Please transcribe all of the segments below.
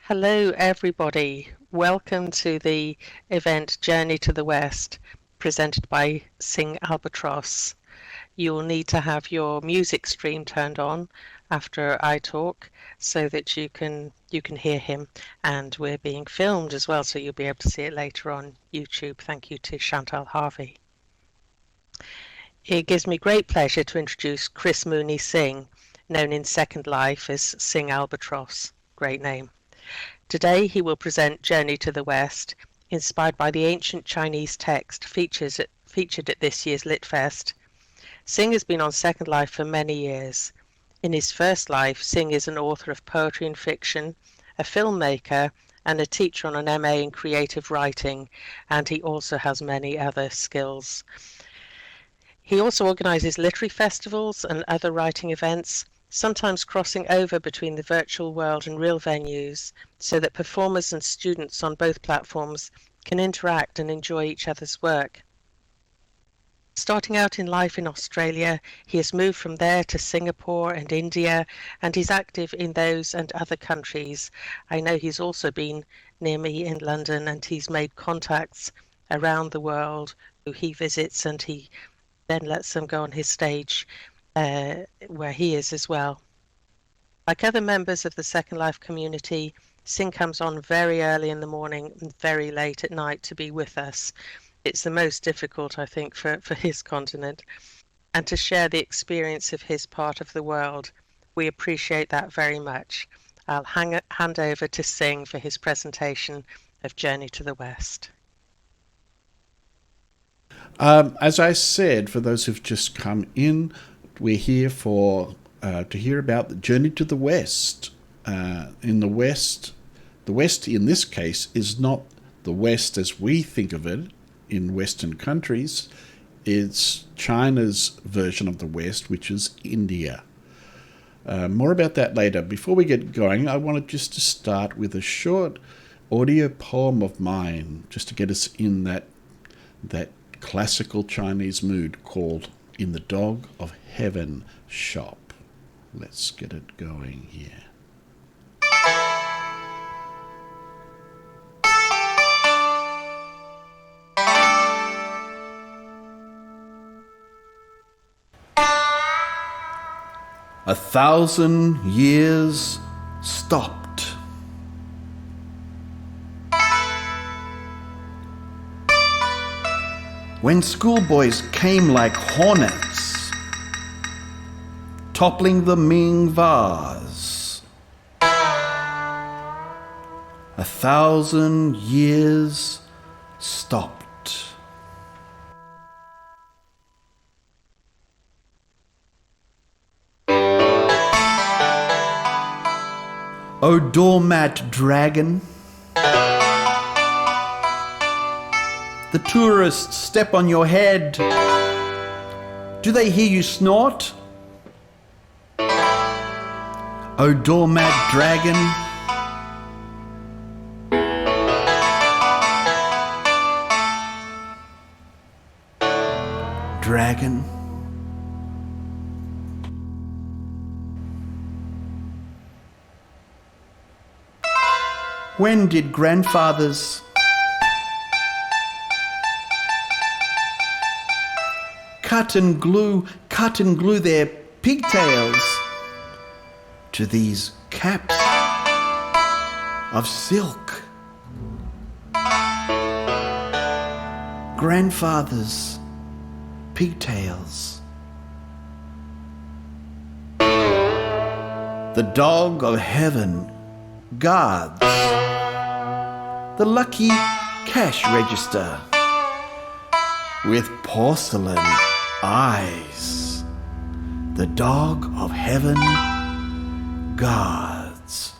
Hello, everybody. Welcome to the event Journey to the West, presented by Singh Albatros. You'll need to have your music stream turned on after I talk so that you can hear him, and we're being filmed as well, so you'll be able to see it later on YouTube. Thank you to Chantal Harvey. It gives me great pleasure to introduce Chris Mooney Singh, known in Second Life as Singh Albatros. Great name. Today he will present Journey to the West, inspired by the ancient Chinese text featured at this year's Litfest. Singh has been on Second Life for many years. In his first life, Singh is an author of poetry and fiction, a filmmaker, and a teacher on an MA in creative writing, and he also has many other skills. He also organises literary festivals and other writing events, sometimes crossing over between the virtual world and real venues so that performers and students on both platforms can interact and enjoy each other's work. Starting out in life in Australia, he has moved from there to Singapore and India, and he's active in those and other countries. I know he's also been near me in London, and he's made contacts around the world who he visits, and he then lets them go on his stage where he is as well. Like other members of the Second Life community, Singh comes on very early in the morning and very late at night to be with us. It's the most difficult, I think, for his continent, and to share the experience of his part of the world. We appreciate that very much. I'll hand over to Singh for his presentation of Journey to the West. As I said, for those who've just come in, we're here to hear about the journey to the West. In the West in this case is not the West as we think of it in Western countries. It's China's version of the West, which is India. More about that later. Before we get going, I wanted just to start with a short audio poem of mine, just to get us in that classical Chinese mood, called In the Dog of Heaven Shop. Let's get it going here. A 1,000 years stopped. When schoolboys came like hornets, toppling the Ming vase. 1,000 years stopped. O doormat dragon, the tourists step on your head. Do they hear you snort? O doormat dragon, dragon. When did grandfathers cut and glue their pigtails to these caps of silk? Grandfathers' pigtails. The dog of heaven guards the lucky cash register with porcelain eyes. The dog of heaven guards.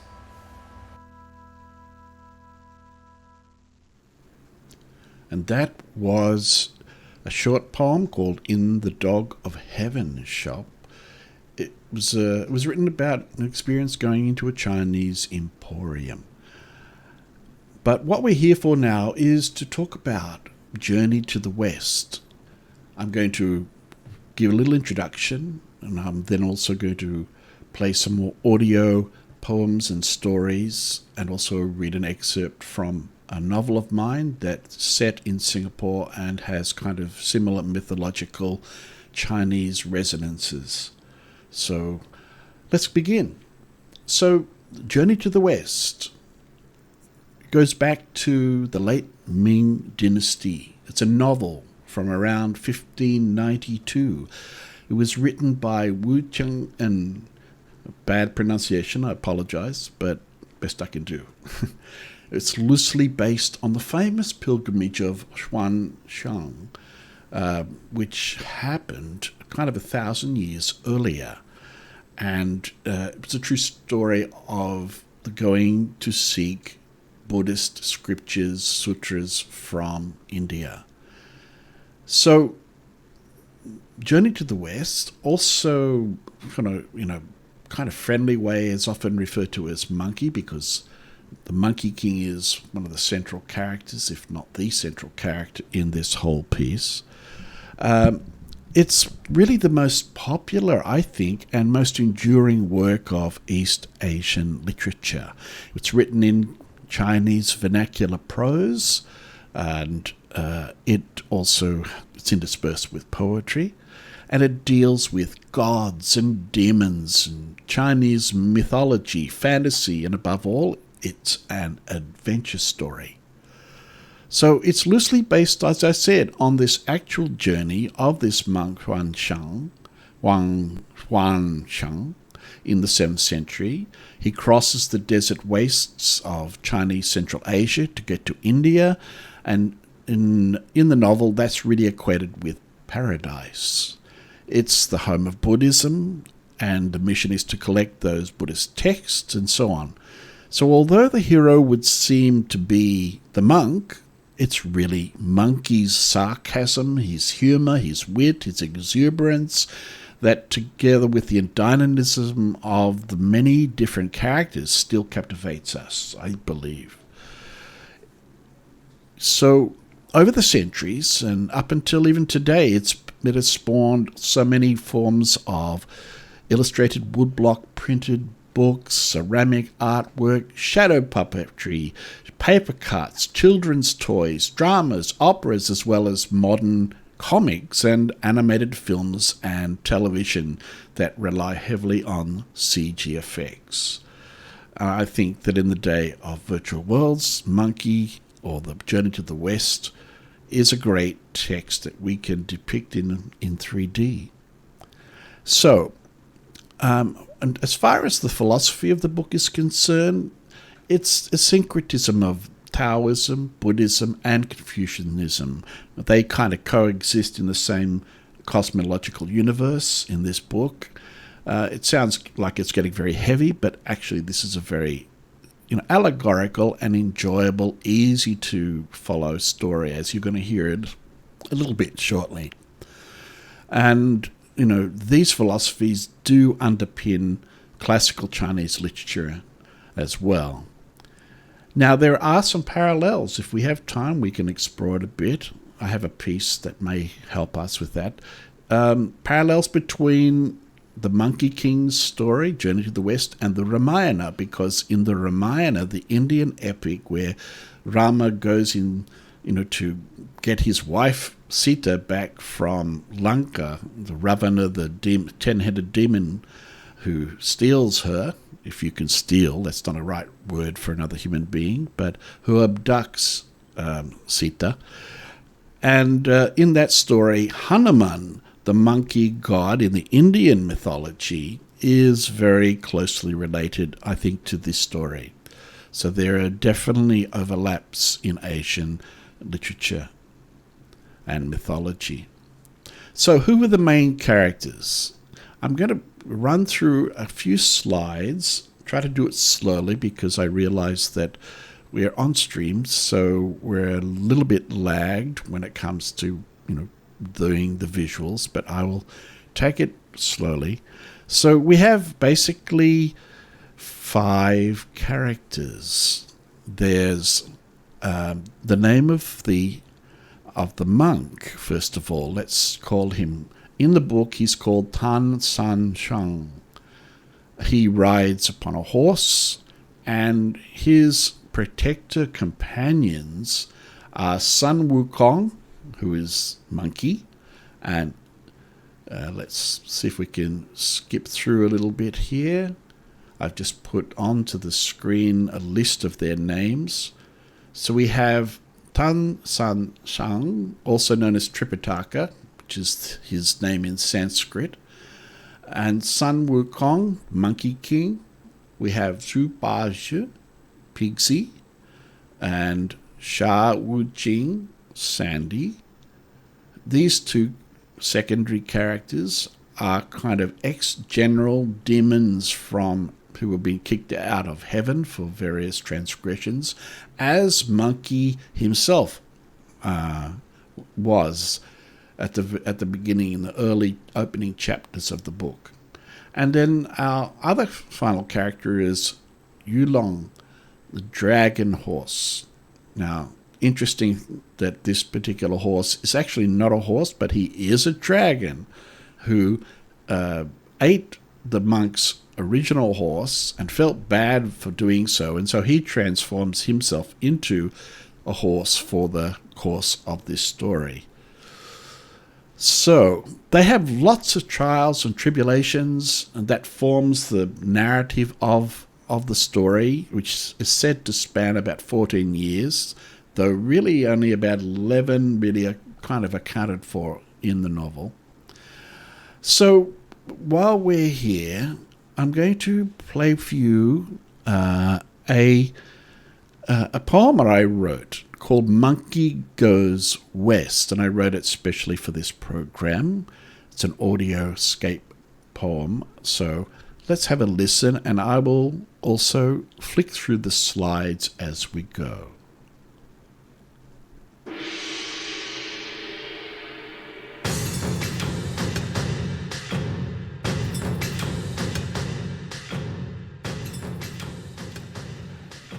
And that was a short poem called In the Dog of Heaven Shop. It was written about an experience going into a Chinese emporium. But what we're here for now is to talk about Journey to the West. I'm going to give a little introduction, and I'm then also going to play some more audio poems and stories, and also read an excerpt from a novel of mine that's set in Singapore and has kind of similar mythological Chinese resonances. So let's begin. So, Journey to the West goes back to the late Ming Dynasty. It's a novel from around 1592. It was written by Wu Cheng, and bad pronunciation, I apologize, but best I can do. It's loosely based on the famous pilgrimage of Xuanshang, which happened kind of 1,000 years earlier. And it's a true story of the going to seek Buddhist scriptures, sutras from India. So, Journey to the West, also kind of friendly way, is often referred to as Monkey, because the Monkey King is one of the central characters, if not the central character in this whole piece. It's really the most popular, I think, and most enduring work of East Asian literature. It's written in Chinese vernacular prose, and it's interspersed with poetry, and it deals with gods and demons and Chinese mythology, fantasy, and above all, it's an adventure story. So it's loosely based, as I said, on this actual journey of this monk Huanshang in the 7th century. He crosses the desert wastes of Chinese Central Asia to get to India, and in the novel that's really equated with paradise. It's the home of Buddhism, and the mission is to collect those Buddhist texts and so on. So although the hero would seem to be the monk, it's really Monkey's sarcasm, his humour, his wit, his exuberance, that together with the dynamism of the many different characters still captivates us, I believe. So over the centuries and up until even today, it has spawned so many forms of illustrated woodblock printed books, ceramic artwork, shadow puppetry, paper cuts, children's toys, dramas, operas, as well as modern comics and animated films and television that rely heavily on CG effects. I think that in the day of virtual worlds, Monkey, or The Journey to the West, is a great text that we can depict in 3D. So, and as far as the philosophy of the book is concerned, it's a syncretism of Taoism, Buddhism, and Confucianism. They kind of coexist in the same cosmological universe in this book. It sounds like it's getting very heavy, but actually this is a very allegorical and enjoyable, easy to follow story, as you're going to hear it a little bit shortly. And these philosophies do underpin classical Chinese literature as well. Now, there are some parallels. If we have time, we can explore it a bit. I have a piece that may help us with that. Parallels between the Monkey King's story, Journey to the West, and the Ramayana, because in the Ramayana, the Indian epic where Rama goes in, to get his wife Sita back from Lanka, the Ravana, the 10-headed demon who steals her, if you can steal, that's not a right word for another human being, but who abducts Sita. And in that story, Hanuman, the monkey god in the Indian mythology, is very closely related, I think, to this story. So there are definitely overlaps in Asian literature and mythology. So who are the main characters? I'm going to run through a few slides, try to do it slowly because I realize that we're on stream, so we're a little bit lagged when it comes to, doing the visuals, but I will take it slowly. So we have basically 5 characters. There's the name of the monk, first of all. Let's call him, in the book he's called Tan San Shang. He rides upon a horse, and his protector companions are Sun Wukong, who is monkey, and let's see if we can skip through a little bit here. I've just put onto the screen a list of their names. So we have Tan San Shang, also known as Tripitaka, which is his name in Sanskrit, and Sun Wukong, Monkey King. We have Zhu Bajie, Pigsy, and Sha Wujing, Sandy. These two secondary characters are kind of ex-general demons who have been kicked out of heaven for various transgressions, as Monkey himself was at the beginning, in the early opening chapters of the book. And then our other final character is Yulong, the dragon horse. Now, interesting that this particular horse is actually not a horse, but he is a dragon who ate the monk's original horse and felt bad for doing so, and so he transforms himself into a horse for the course of this story. So they have lots of trials and tribulations, and that forms the narrative of the story, which is said to span about 14 years, though really only about 11 really are kind of accounted for in the novel. So while we're here, I'm going to play for you a poem that I wrote called Monkey Goes West, and I wrote it specially for this program. It's an audioscape poem, so let's have a listen, and I will also flick through the slides as we go.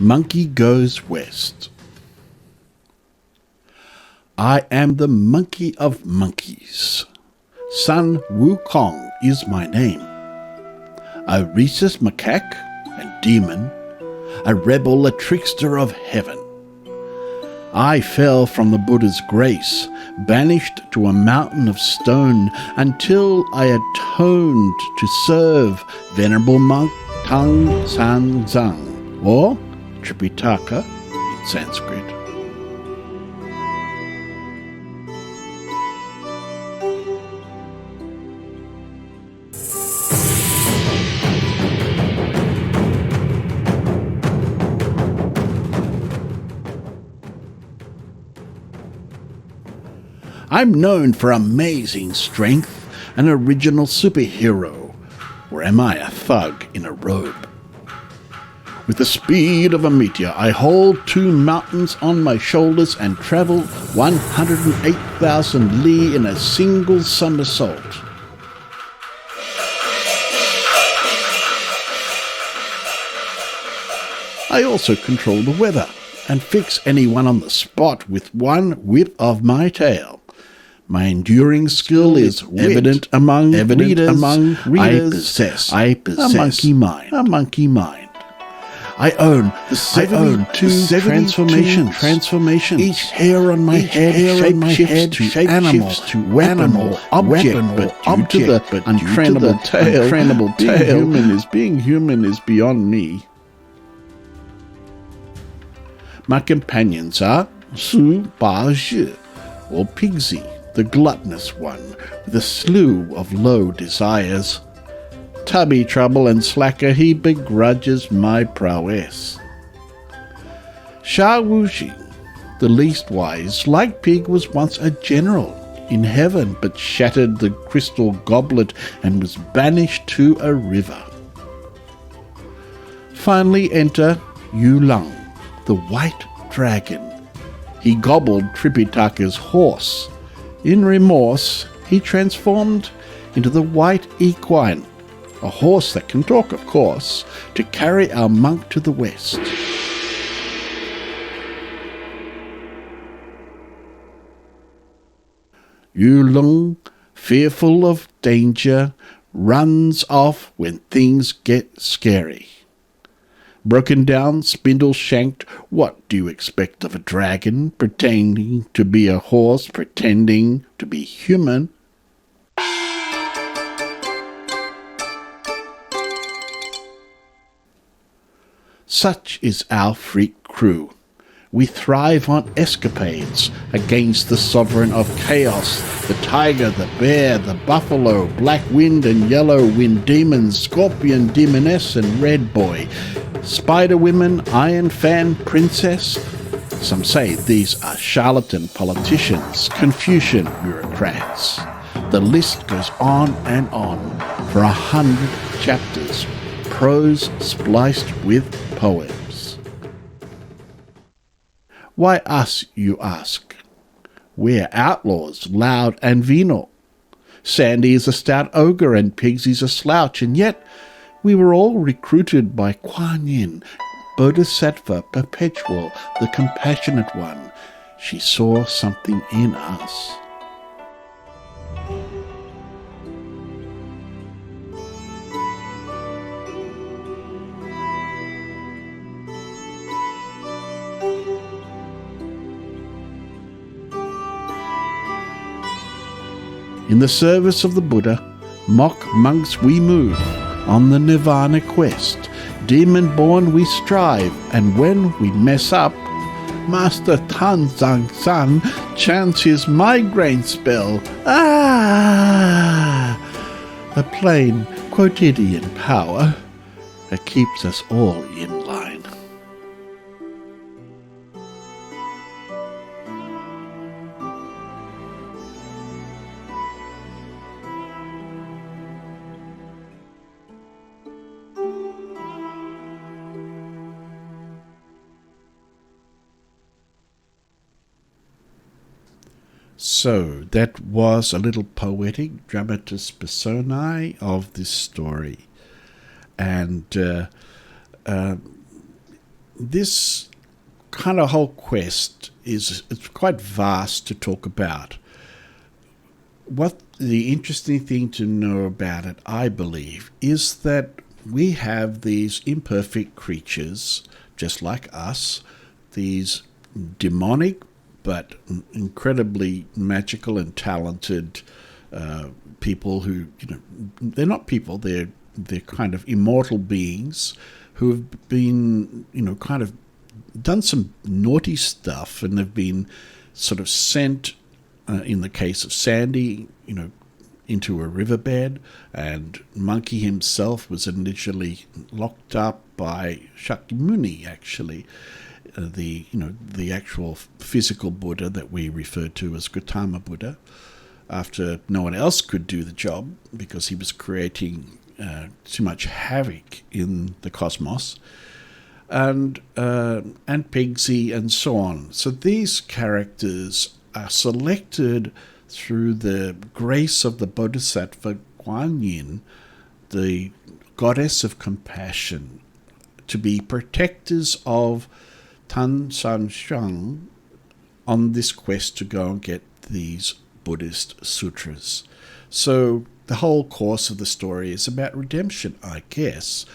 Monkey Goes West. I am the monkey of monkeys. Sun Wukong is my name. A rhesus macaque and demon, a rebel, a trickster of heaven. I fell from the Buddha's grace, banished to a mountain of stone, until I atoned to serve venerable monk Tang San Zang, or Tripitaka in Sanskrit. I'm known for amazing strength, an original superhero, or am I a thug in a robe? With the speed of a meteor, I hold 2 mountains on my shoulders and travel 108,000 li in a single somersault. I also control the weather and fix anyone on the spot with one whip of my tail. My enduring skill is evident among readers. I possess a monkey mind. I own the 72 transformations. Each hair on my head shapes to animal, weapon, or object, but due to the untrainable tail, being human is beyond me. My companions are Zhu Bajie, or Pigsy, the gluttonous one, with a slew of low desires. Tubby Trouble and Slacker, he begrudges my prowess. Sha Wujing, the least wise, like Pig, was once a general in heaven, but shattered the crystal goblet and was banished to a river. Finally enter Yulong, the white dragon. He gobbled Tripitaka's horse. In remorse, he transformed into the white equine, a horse that can talk, of course, to carry our monk to the west. Yulong, fearful of danger, runs off when things get scary. Broken down, spindle-shanked, what do you expect of a dragon pretending to be a horse, pretending to be human? Such is our freak crew. We thrive on escapades against the sovereign of chaos, the tiger, the bear, the buffalo, black wind and yellow wind demons, scorpion, demoness and red boy, spider women, iron fan, princess. Some say these are charlatan politicians, Confucian bureaucrats. The list goes on and on for 100 chapters, prose spliced with poems. Why us, you ask? We're outlaws, loud and venal. Sandy is a stout ogre and Pigsy's a slouch, and yet we were all recruited by Kuan Yin, Bodhisattva Perpetual, the compassionate one. She saw something in us. In the service of the Buddha, mock monks we move, on the Nirvana quest. Demon-born we strive, and when we mess up, Master Tanzang San chants his migraine spell. Ah! A plain quotidian power that keeps us all in line. So, that was a little poetic dramatis personae of this story. And this kind of whole quest it's quite vast to talk about. What the interesting thing to know about it, I believe, is that we have these imperfect creatures, just like us, these demonic but incredibly magical and talented people who, they're not people, they're kind of immortal beings who have been, kind of done some naughty stuff and have been sort of sent, in the case of Sandy, into a riverbed, and Monkey himself was initially locked up by Shakyamuni, actually. The actual physical Buddha that we refer to as Gautama Buddha, after no one else could do the job because he was creating too much havoc in the cosmos, and Pigsy and so on. So these characters are selected through the grace of the Bodhisattva Kuan Yin, the goddess of compassion, to be protectors of Tan San Shang on this quest to go and get these Buddhist sutras. So the whole course of the story is about redemption, I guess,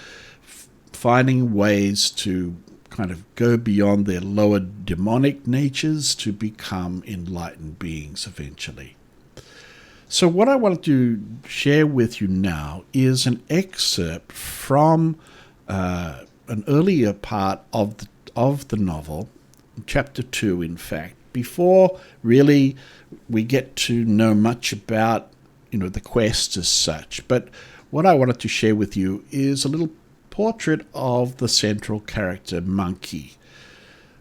finding ways to kind of go beyond their lower demonic natures to become enlightened beings eventually. So what I want to share with you now is an excerpt from an earlier part of the novel, chapter 2 in fact, before really we get to know much about the quest as such. But what I wanted to share with you is a little portrait of the central character, Monkey.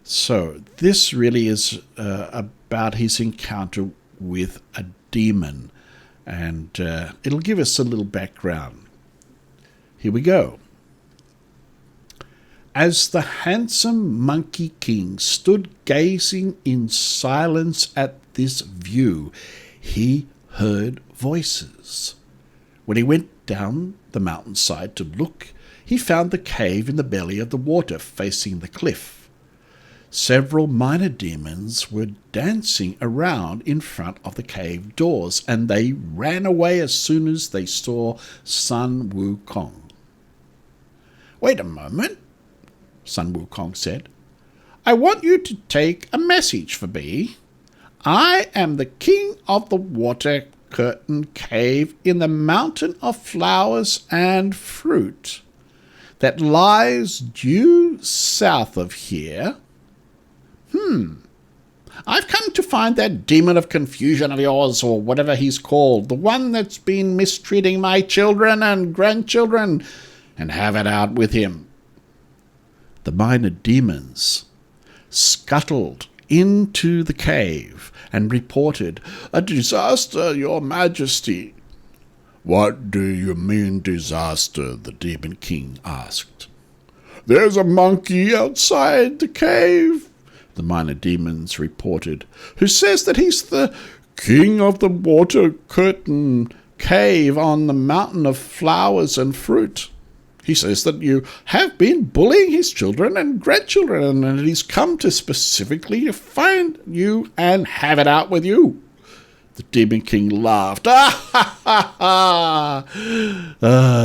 So this really is about his encounter with a demon, and it'll give us a little background. Here we go. As the handsome Monkey King stood gazing in silence at this view, he heard voices. When he went down the mountainside to look, he found the cave in the belly of the water facing the cliff. Several minor demons were dancing around in front of the cave doors, and they ran away as soon as they saw Sun Wukong. "Wait a moment," Sun Wukong said. "I want you to take a message for me. I am the king of the water curtain cave in the mountain of flowers and fruit that lies due south of here. I've come to find that demon of confusion of yours, or whatever he's called, the one that's been mistreating my children and grandchildren, and have it out with him." The minor demons scuttled into the cave and reported, "A disaster, your majesty." "What do you mean, disaster?" the Demon King asked. "There's a monkey outside the cave," the minor demons reported, "who says that he's the king of the water curtain cave on the mountain of flowers and fruit. He says that you have been bullying his children and grandchildren, and he's come to specifically find you and have it out with you." The Demon King laughed.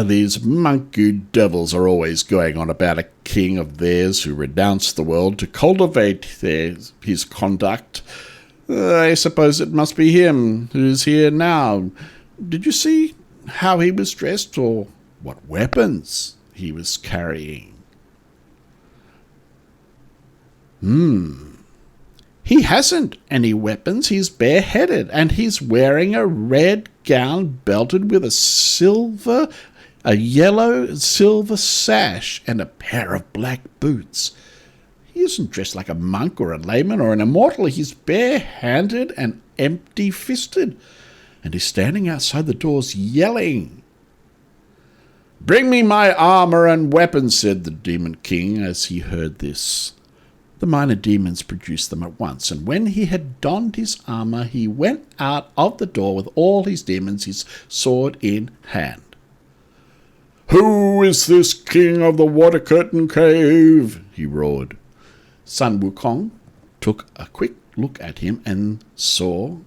These monkey devils are always going on about a king of theirs who renounced the world to cultivate his conduct. I suppose it must be him who's here now. Did you see how he was dressed, or what weapons he was carrying?" "He hasn't any weapons. He's bareheaded, and he's wearing a red gown belted with a yellow silver sash and a pair of black boots. He isn't dressed like a monk or a layman or an immortal. He's bare-handed and empty-fisted, and he's standing outside the doors yelling." "Bring me my armor and weapons," said the Demon King as he heard this. The minor demons produced them at once, and when he had donned his armor, he went out of the door with all his demons, his sword in hand. "Who is this king of the water curtain cave?" he roared. Sun Wukong took a quick look at him and saw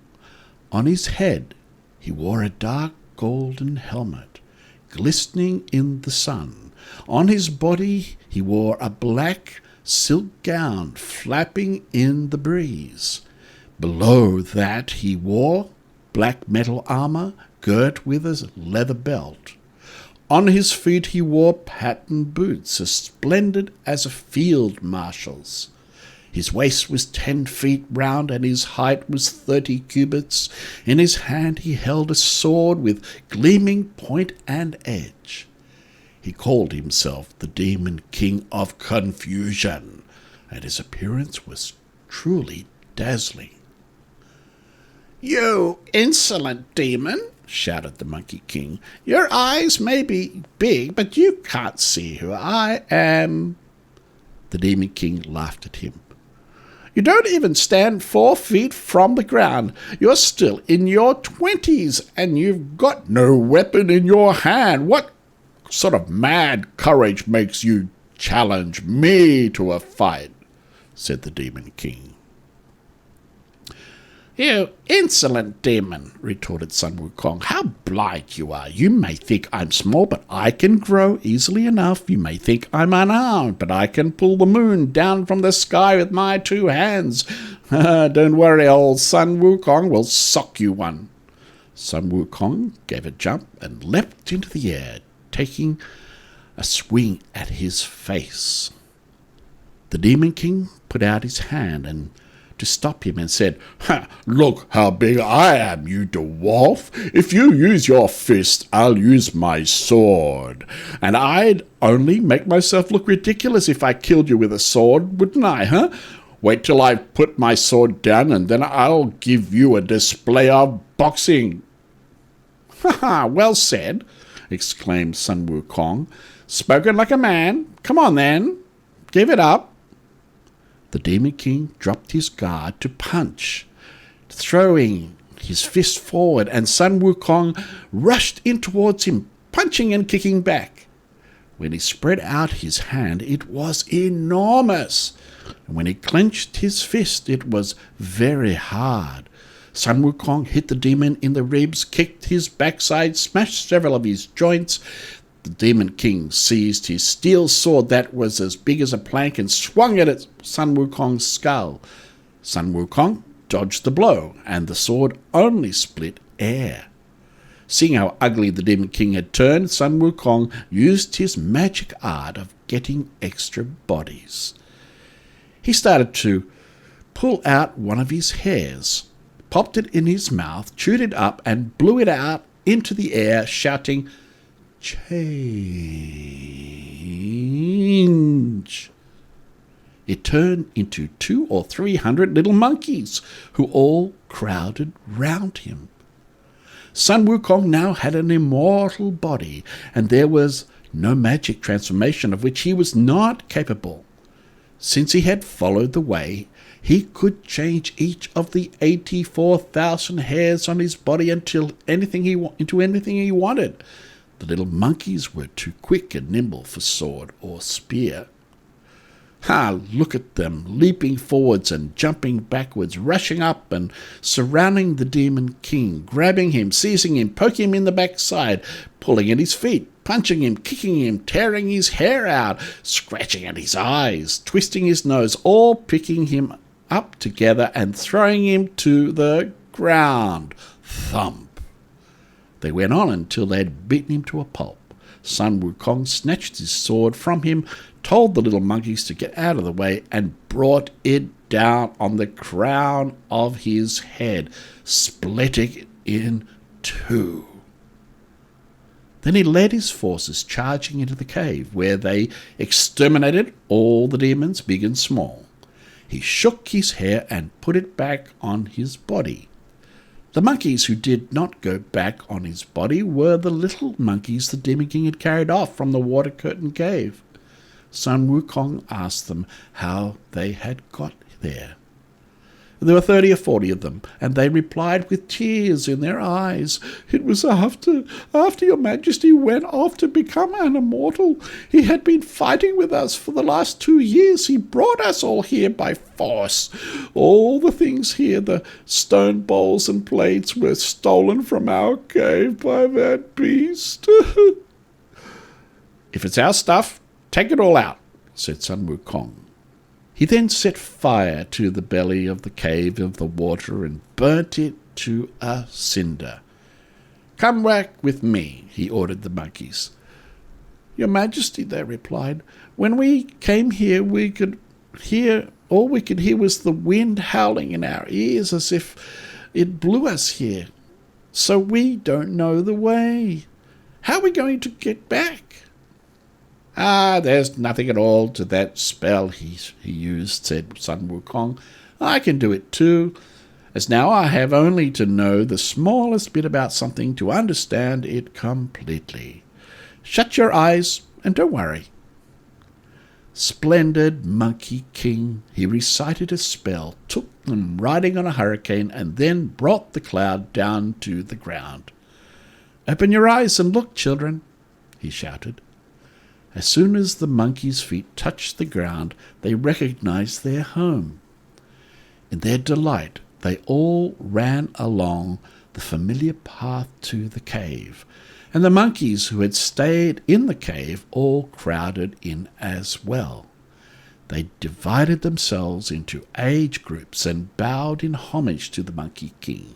on his head he wore a dark golden helmet, glistening in the sun. On his body he wore a black silk gown flapping in the breeze. Below that he wore black metal armor girt with a leather belt. On his feet he wore patterned boots as splendid as a field marshal's. His waist was 10 feet round, and his height was 30 cubits. In his hand he held a sword with gleaming point and edge. He called himself the Demon King of Confusion, and his appearance was truly dazzling. "You insolent demon!" shouted the Monkey King. "Your eyes may be big, but you can't see who I am." The Demon King laughed at him. "You don't even stand 4 feet from the ground. You're still in your 20s, and you've got no weapon in your hand. What sort of mad courage makes you challenge me to a fight?" said the Demon King. "You insolent demon," retorted Sun Wukong. "How blind you are! You may think I'm small, but I can grow easily enough. You may think I'm unarmed, but I can pull the moon down from the sky with my 2 hands. Don't worry, old Sun Wukong will sock you one." Sun Wukong gave a jump and leapt into the air, taking a swing at his face. The Demon King put out his hand to stop him and said, "Look how big I am, you dwarf. If you use your fist, I'll use my sword. And I'd only make myself look ridiculous if I killed you with a sword, wouldn't I, Wait till I've put my sword down, and then I'll give you a display of boxing." "Well said," exclaimed Sun Wukong. "Spoken like a man. Come on, then. Give it up." The Demon King dropped his guard to punch, throwing his fist forward, and Sun Wukong rushed in towards him, punching and kicking back. When he spread out his hand, it was enormous. And when he clenched his fist, it was very hard. Sun Wukong hit the demon in the ribs, kicked his backside, smashed several of his joints. The Demon King seized his steel sword that was as big as a plank and swung it at Sun Wukong's skull. Sun Wukong dodged the blow, and the sword only split air. Seeing how ugly the Demon King had turned, Sun Wukong used his magic art of getting extra bodies. He started to pull out one of his hairs, popped it in his mouth, chewed it up, and blew it out into the air, shouting, "Change!" It turned into 200 or 300 little monkeys, who all crowded round him. Sun Wukong now had an immortal body, and there was no magic transformation of which he was not capable. Since he had followed the way, he could change each of the 84,000 hairs on his body into anything he wanted. The little monkeys were too quick and nimble for sword or spear. Look at them, leaping forwards and jumping backwards, rushing up and surrounding the Demon King, grabbing him, seizing him, poking him in the backside, pulling at his feet, punching him, kicking him, tearing his hair out, scratching at his eyes, twisting his nose, all picking him up together and throwing him to the ground. Thump! They went on until they had beaten him to a pulp. Sun Wukong snatched his sword from him, told the little monkeys to get out of the way, and brought it down on the crown of his head, splitting it in two. Then he led his forces charging into the cave, where they exterminated all the demons, big and small. He shook his hair and put it back on his body. The monkeys who did not go back on his body were the little monkeys the Demon King had carried off from the water curtain cave. Sun Wukong asked them how they had got there. There were 30 or 40 of them, and they replied with tears in their eyes, "It was after your Majesty went off to become an immortal. He had been fighting with us for the last 2 years. He brought us all here by force. All the things here, the stone bowls and plates, were stolen from our cave by that beast." "If it's our stuff, take it all out," said Sun Wukong. He then set fire to the belly of the cave of the water and burnt it to a cinder. "Come back with me," he ordered the monkeys. "Your Majesty," they replied, "when we came here all we could hear was the wind howling in our ears as if it blew us here. So we don't know the way. How are we going to get back?" "There's nothing at all to that spell he used," said Sun Wukong. "I can do it too, as now I have only to know the smallest bit about something to understand it completely. Shut your eyes and don't worry." Splendid Monkey King, he recited a spell, took them riding on a hurricane, and then brought the cloud down to the ground. "Open your eyes and look, children," he shouted. As soon as the monkeys' feet touched the ground, they recognized their home. In their delight, they all ran along the familiar path to the cave, and the monkeys who had stayed in the cave all crowded in as well. They divided themselves into age groups and bowed in homage to the Monkey King.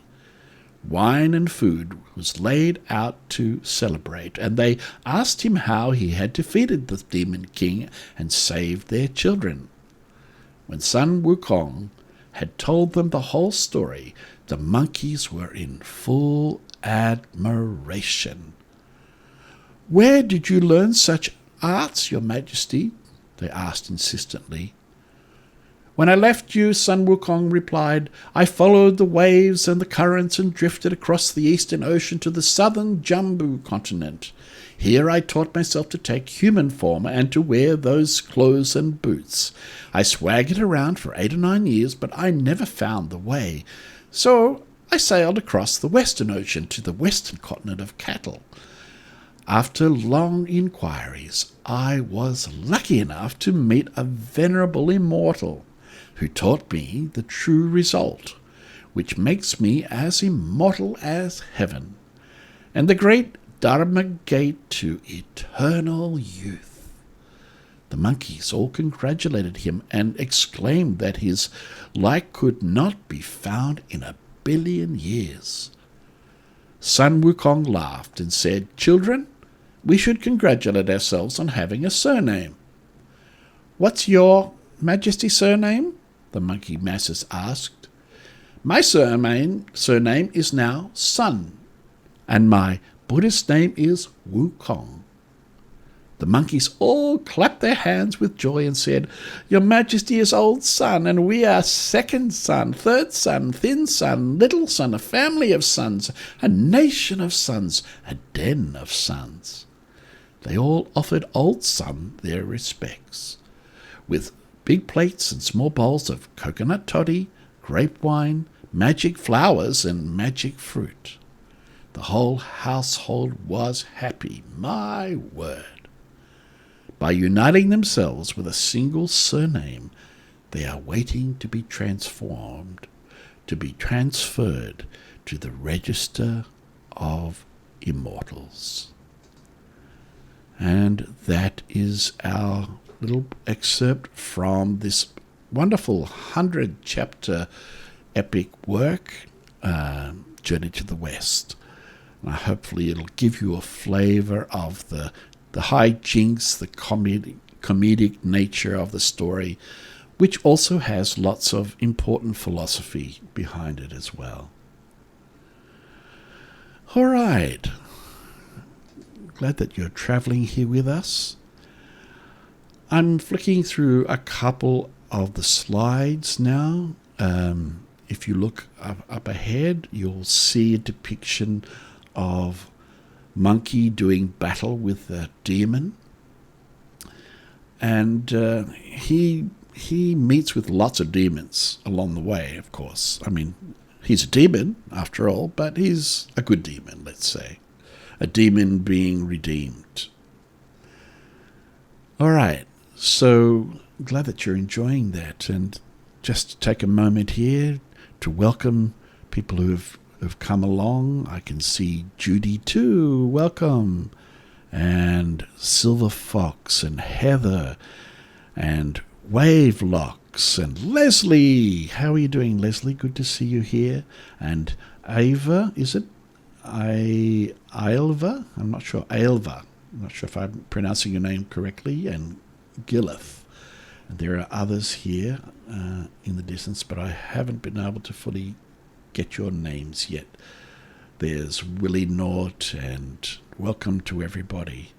Wine and food was laid out to celebrate, and they asked him how he had defeated the Demon King and saved their children. When Sun Wukong had told them the whole story, the monkeys were in full admiration. "Where did you learn such arts, Your Majesty?" they asked insistently. "When I left you," Sun Wukong replied, "I followed the waves and the currents and drifted across the eastern ocean to the southern Jambu continent. Here I taught myself to take human form and to wear those clothes and boots. I swaggered around for 8 or 9 years, but I never found the way. So I sailed across the western ocean to the western continent of cattle. After long inquiries, I was lucky enough to meet a venerable immortal who taught me the true result, which makes me as immortal as heaven, and the great Dharma gate to eternal youth. The monkeys all congratulated him and exclaimed that his like could not be found in 1,000,000,000 years. Sun Wukong laughed and said, "Children, we should congratulate ourselves on having a surname." "What's your Majesty's surname?" the monkey masses asked. "My surname is now Sun, and my Buddhist name is Wukong." The monkeys all clapped their hands with joy and said, "Your Majesty is old Sun, and we are second Sun, third Sun, thin Sun, little Sun, a family of suns, a nation of suns, a den of suns." They all offered old Sun their respects, with big plates and small bowls of coconut toddy, grape wine, magic flowers, and magic fruit. The whole household was happy, my word. By uniting themselves with a single surname, they are waiting to be transformed, to be transferred to the register of immortals. And that is our little excerpt from this wonderful 100-chapter epic work, Journey to the West. And hopefully it'll give you a flavour of the hijinks, the comedic nature of the story, which also has lots of important philosophy behind it as well. All right. Glad that you're travelling here with us. I'm flicking through a couple of the slides now. If you look up ahead, you'll see a depiction of monkey doing battle with a demon, and he meets with lots of demons along the way. Of course, I mean, he's a demon after all, but he's a good demon, let's say, a demon being redeemed. All right, so glad that you're enjoying that, and just take a moment here to welcome people who have come along. I can see Judy too, welcome, and Silver Fox and Heather and Wavelocks and Leslie. How are you doing, Leslie? Good to see you here. And Ava, is it? Ailva? I'm not sure. Ailva. I'm not sure if I'm pronouncing your name correctly. And Gillith. And there are others here in the distance, but I haven't been able to fully get your names yet. There's Willie Nort, and welcome to everybody.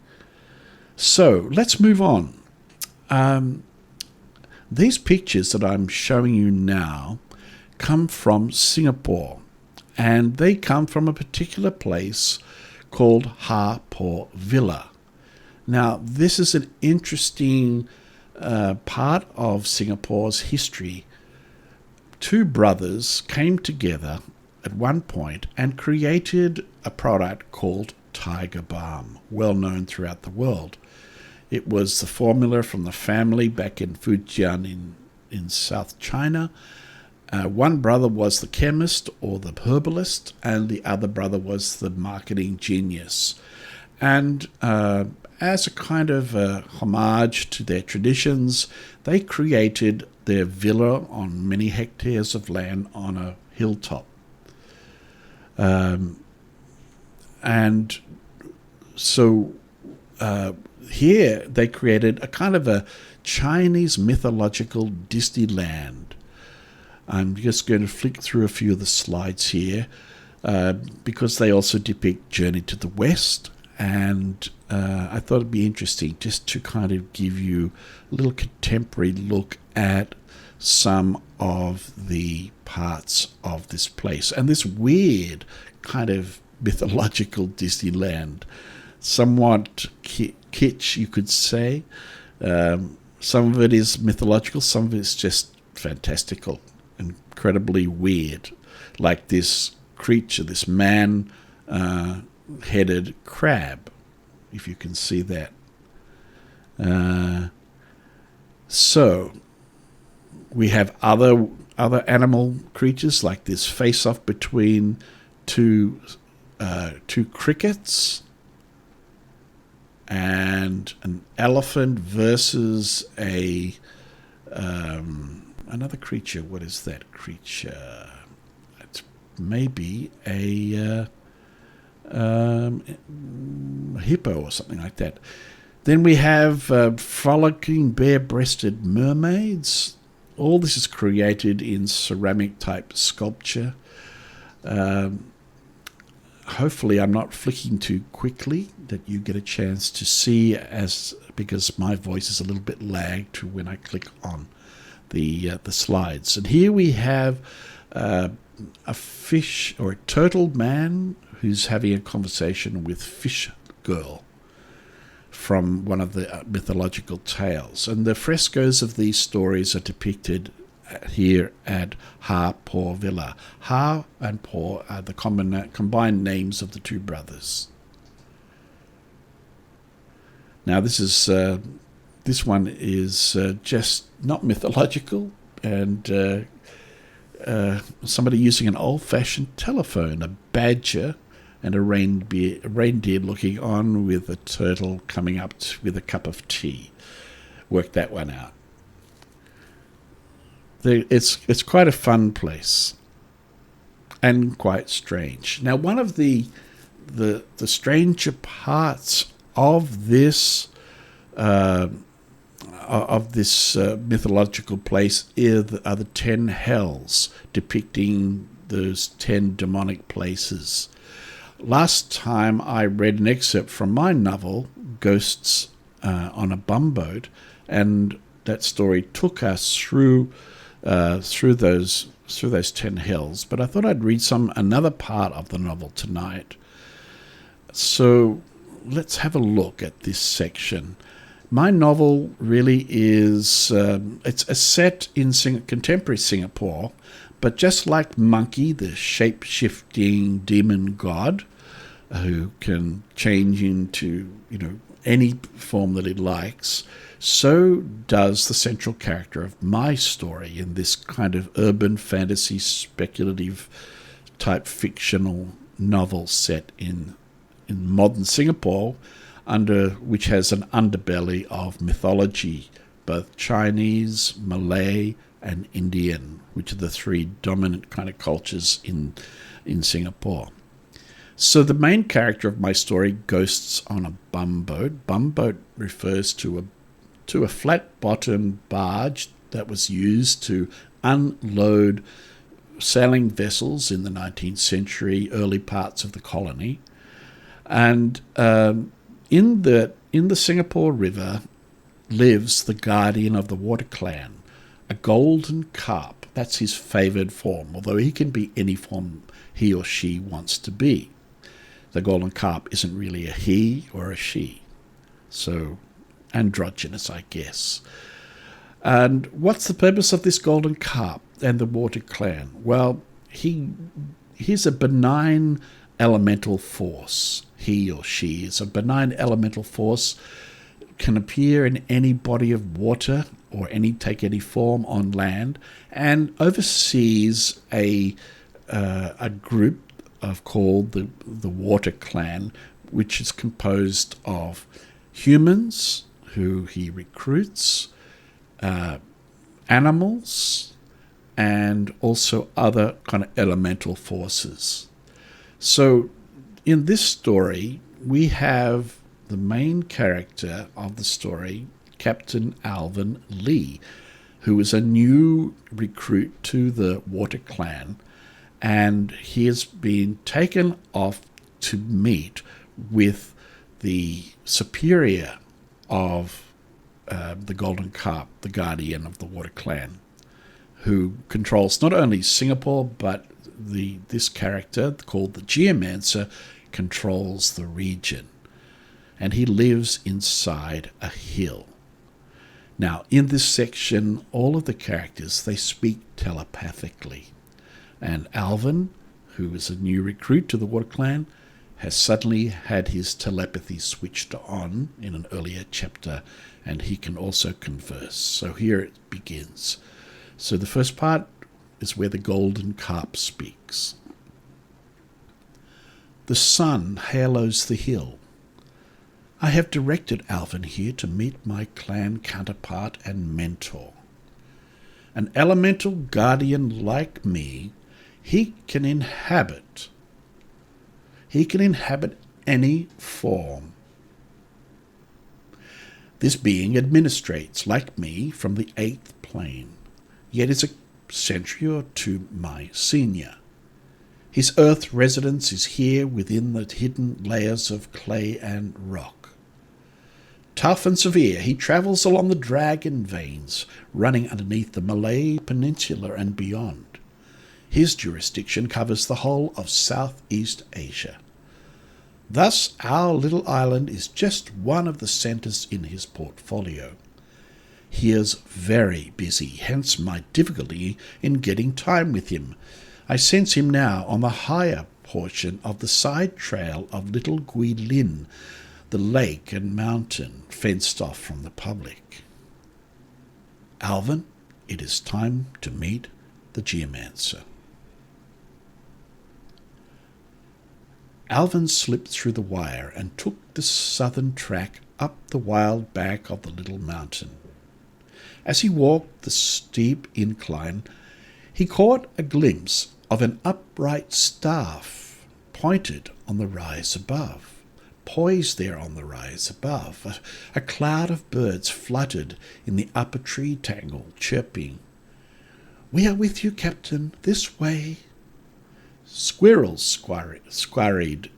So let's move on. These pictures that I'm showing you now come from Singapore, and they come from a particular place called Ha Po Villa. Now, this is an interesting part of Singapore's history. Two brothers came together at one point and created a product called Tiger Balm, well known throughout the world. It was the formula from the family back in Fujian in South China. One brother was the chemist or the herbalist, and the other brother was the marketing genius. And as a kind of homage to their traditions, they created their villa on many hectares of land on a hilltop. And so here they created a kind of a Chinese mythological Disneyland. I'm just going to flick through a few of the slides here because they also depict Journey to the West, and I thought it'd be interesting just to kind of give you a little contemporary look at some of the parts of this place and this weird kind of mythological Disneyland. Somewhat kitsch, you could say. Some of it is mythological, some of it is just fantastical, incredibly weird, like this creature, this man-headed crab. if you can see that. So we have other animal creatures, like this face-off between two crickets and an elephant versus another creature. What is that creature? It's maybe a hippo or something like that. Then we have frolicking bare-breasted mermaids. All this is created in ceramic-type sculpture. Hopefully I'm not flicking too quickly, that you get a chance to see, because my voice is a little bit lagged to when I click on the slides. And here we have a fish or a turtle man who's having a conversation with Fish Girl from one of the mythological tales. And the frescoes of these stories are depicted here at Ha Po Villa. Ha and Po are the combined names of the two brothers. Now this one is just not mythological, and somebody using an old-fashioned telephone, a badger and a reindeer looking on with a turtle coming up with a cup of tea. Work that one out. It's quite a fun place and quite strange. Now, one of the stranger parts of this mythological place are the 10 hells, depicting those 10 demonic places. Last time I read an excerpt from my novel, Ghosts on a Bumboat, and that story took us through those 10 hells. But I thought I'd read another part of the novel tonight. So let's have a look at this section. My novel really is it's a set in contemporary Singapore, but just like Monkey, the shape-shifting demon god who can change into any form that he likes, so does the central character of my story in this kind of urban fantasy, speculative type fictional novel set in modern Singapore, which has an underbelly of mythology, both Chinese, Malay, and Indian, which are the three dominant kind of cultures in Singapore. So the main character of my story, Ghosts on a Bumboat. Bumboat refers to a flat-bottomed barge that was used to unload sailing vessels in the 19th century, early parts of the colony. And in the Singapore River lives the guardian of the water clan, a golden carp. That's his favoured form, although he can be any form he or she wants to be. The golden carp isn't really a he or a she, so androgynous, I guess. And what's the purpose of this golden carp and the water clan? Well, he's a benign elemental force. He or she is a benign elemental force, can appear in any body of water or take any form on land, and oversees a group called the Water Clan, which is composed of humans who he recruits, animals, and also other kind of elemental forces. So in this story, we have the main character of the story, Captain Alvin Lee, who is a new recruit to the Water Clan, and he has been taken off to meet with the superior of the Golden Carp, the guardian of the Water Clan, who controls not only Singapore, but this character called the Geomancer controls the region. And he lives inside a hill. Now, in this section, all of the characters, they speak telepathically. And Alvin, who is a new recruit to the Water Clan, has suddenly had his telepathy switched on in an earlier chapter, and he can also converse. So here it begins. So the first part is where the golden carp speaks. The sun halos the hill. I have directed Alvin here to meet my clan counterpart and mentor. An elemental guardian like me, he can inhabit any form. This being administrates, like me, from the 8th plane, yet is a century or two my senior. His earth residence is here within the hidden layers of clay and rock. Tough and severe, he travels along the dragon veins, running underneath the Malay Peninsula and beyond. His jurisdiction covers the whole of Southeast Asia. Thus, our little island is just one of the centres in his portfolio. He is very busy, hence my difficulty in getting time with him. I sense him now on the higher portion of the side trail of Little Guilin, the lake and mountain fenced off from the public. Alvin, it is time to meet the geomancer. Alvin slipped through the wire and took the southern track up the wild back of the little mountain. As he walked the steep incline, he caught a glimpse of an upright staff pointed on the rise above. Poised there on the rise above, a cloud of birds fluttered in the upper tree tangle, chirping, "We are with you, Captain, this way." Squirrels scurried,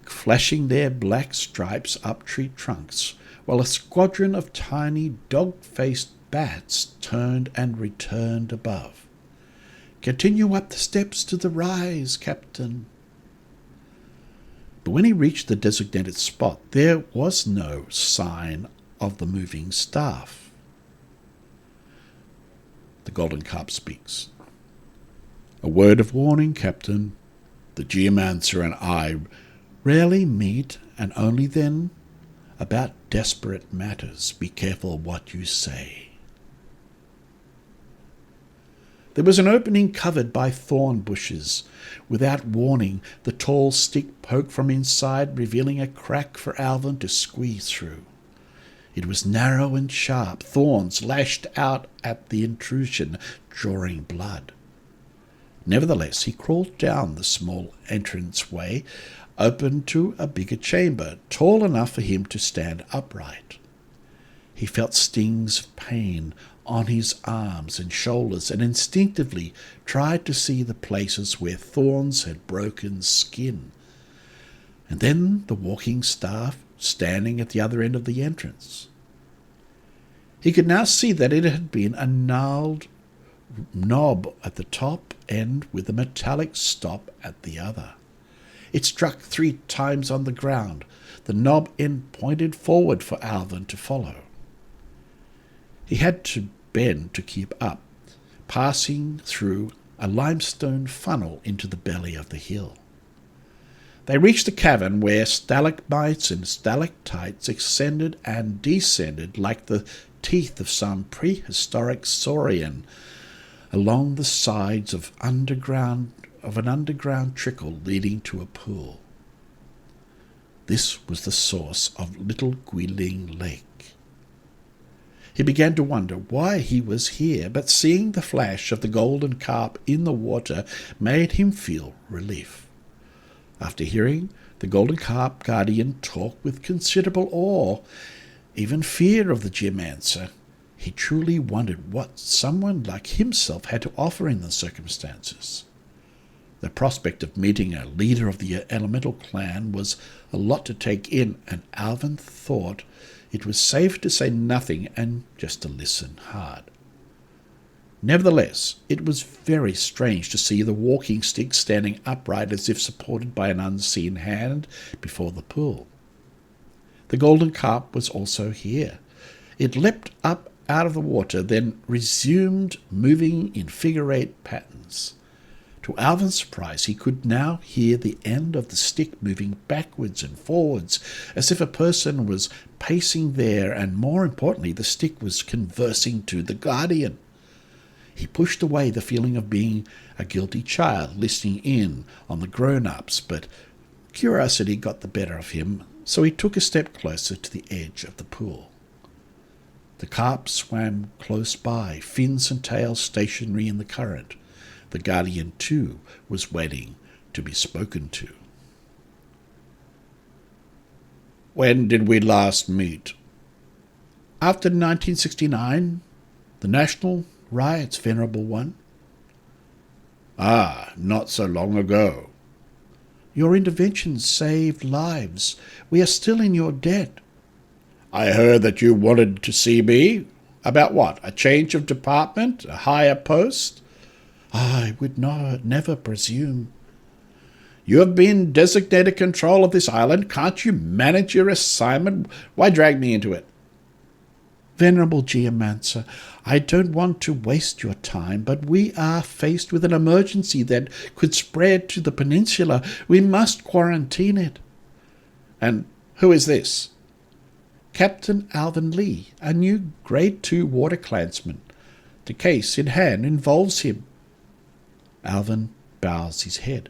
flashing their black stripes up tree trunks, while a squadron of tiny dog-faced bats turned and returned above. "Continue up the steps to the rise, Captain." But when he reached the designated spot, there was no sign of the moving staff. The golden carp speaks. "A word of warning, Captain. The geomancer and I rarely meet, and only then about desperate matters. Be careful what you say." There was an opening covered by thorn bushes. Without warning, the tall stick poked from inside, revealing a crack for Alvin to squeeze through. It was narrow and sharp. Thorns lashed out at the intrusion, drawing blood. Nevertheless, he crawled down the small entranceway, open to a bigger chamber, tall enough for him to stand upright. He felt stings of pain on his arms and shoulders, and instinctively tried to see the places where thorns had broken skin. And then the walking staff standing at the other end of the entrance. He could now see that it had been a gnarled knob at the top end with a metallic stop at the other. It struck 3 times on the ground. The knob end pointed forward for Alvin to follow. He had to bend to keep up, passing through a limestone funnel into the belly of the hill. They reached a cavern where stalagmites and stalactites ascended and descended like the teeth of some prehistoric saurian along the sides of an underground trickle leading to a pool. This was the source of Little Guilin Lake. He began to wonder why he was here, but seeing the flash of the golden carp in the water made him feel relief. After hearing the golden carp guardian talk with considerable awe, even fear of the geomancer, he truly wondered what someone like himself had to offer in the circumstances. The prospect of meeting a leader of the elemental clan was a lot to take in, and Alvin thought it was safe to say nothing and just to listen hard. Nevertheless, it was very strange to see the walking stick standing upright as if supported by an unseen hand before the pool. The golden carp was also here. It leapt up out of the water, then resumed moving in figure-8 patterns. To Alvin's surprise, he could now hear the end of the stick moving backwards and forwards, as if a person was pacing there, and more importantly, the stick was conversing to the guardian. He pushed away the feeling of being a guilty child listening in on the grown-ups, but curiosity got the better of him, so he took a step closer to the edge of the pool. The carp swam close by, fins and tails stationary in the current. The guardian, too, was waiting to be spoken to. When did we last meet? After 1969, the national riots, Venerable One. Ah, not so long ago. Your interventions saved lives. We are still in your debt. I heard that you wanted to see me. About what? A change of department? A higher post? I would never presume. You have been designated control of this island. Can't you manage your assignment? Why drag me into it? Venerable Geomancer, I don't want to waste your time, but we are faced with an emergency that could spread to the peninsula. We must quarantine it. And who is this? Captain Alvin Lee, a new Grade 2 water clansman. The case in hand involves him. Alvin bows his head.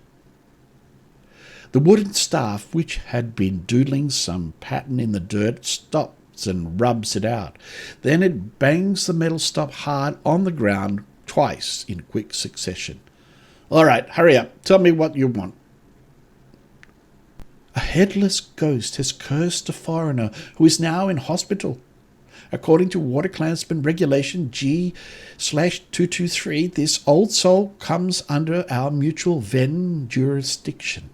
The wooden staff, which had been doodling some pattern in the dirt, stops and rubs it out. Then it bangs the metal stop hard on the ground twice in quick succession. All right, hurry up. Tell me what you want. A headless ghost has cursed a foreigner who is now in hospital. According to Water Clansman Regulation G/223, this old soul comes under our mutual Ven jurisdiction.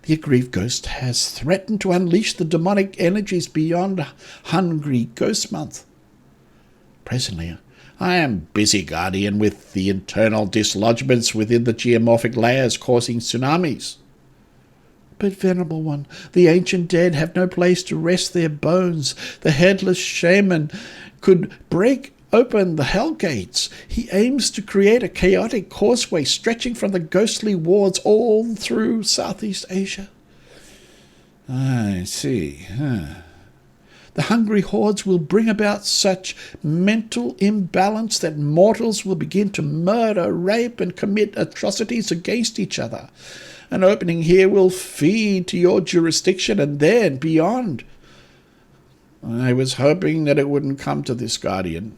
The aggrieved ghost has threatened to unleash the demonic energies beyond Hungry Ghost Month. Presently, I am busy, Guardian, with the internal dislodgements within the geomorphic layers causing tsunamis. But, Venerable One, the ancient dead have no place to rest their bones. The headless shaman could break open the hell gates. He aims to create a chaotic causeway stretching from the ghostly wards all through Southeast Asia. I see. The hungry hordes will bring about such mental imbalance that mortals will begin to murder, rape, and commit atrocities against each other. An opening here will feed to your jurisdiction and then beyond. I was hoping that it wouldn't come to this, Guardian.